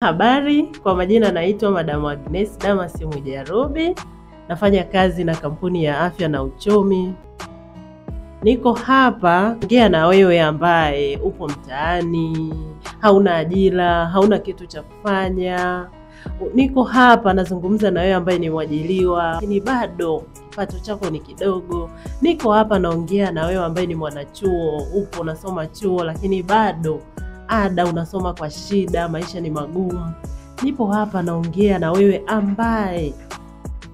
Habari, kwa majina naitwa Madam Agnes Damas Mwijarubi. Nafanya kazi na kampuni ya Afya na Uchumi. Niko hapa kuongea na wewe ambaye upo mtaani, hauna ajira, hauna kitu cha kufanya. Niko hapa nazungumza na wewe ambaye ni mwajiriwa, lakini bado kipato chako ni kidogo. Niko hapa naongea na wewe ambaye ni mwanachuo, upo unasoma chuo lakini bado ada unasoma kwa shida, maisha ni magumu. Nipo hapa naongea na wewe ambaye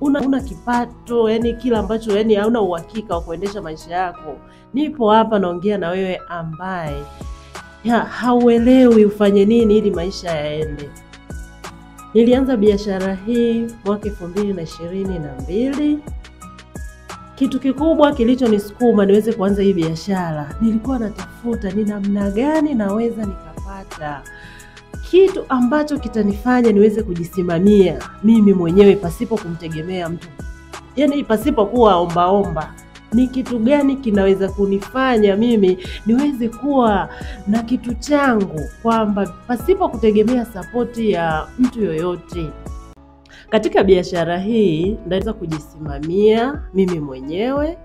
una kipato, yani kila ambacho yani hauna uhakika wa kuendesha maisha yako. Nipo hapa naongea na wewe ambaye hauelewi ufanye nini ili maisha yaende. Nilianza biashara hii mwaka 2022. Kitu kikubwa kilichonisukuma niweze kuanza hii biashara, nilikuwa natafuta ni namna gani naweza nikapata kitu ambacho kitanifanya niweze kujisimamia mimi mwenyewe pasipo kumtegemea mtu. Yaani pasipo kuwa ombaomba. Ni kitu gani kinaweza kunifanya mimi niweze kuwa na kitu changu, kwamba pasipo kutegemea sapoti ya mtu yoyote. Katika biashara hii naweza kujisimamia mimi mwenyewe.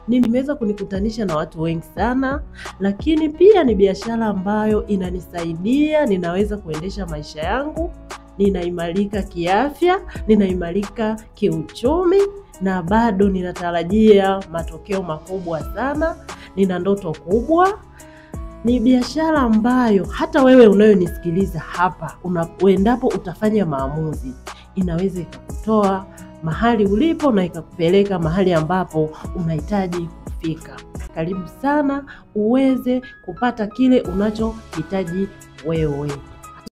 Nimeweza kunikutanisha na watu wengi sana, lakini pia ni biashara ambayo inanisaidia, ninaweza kuendesha maisha yangu, ninaimarika kiafya, ninaimarika kiuchumi, na bado ninatarajia matokeo makubwa sana. Nina ndoto kubwa. Ni biashara ambayo hata wewe unayonisikiliza hapa, unapoendapo utafanya maamuzi, inaweza ikakutoa mahali ulipo na ikakupeleka mahali ambapo unahitaji kufika. Karibu sana uweze kupata kile unachohitaji wewe.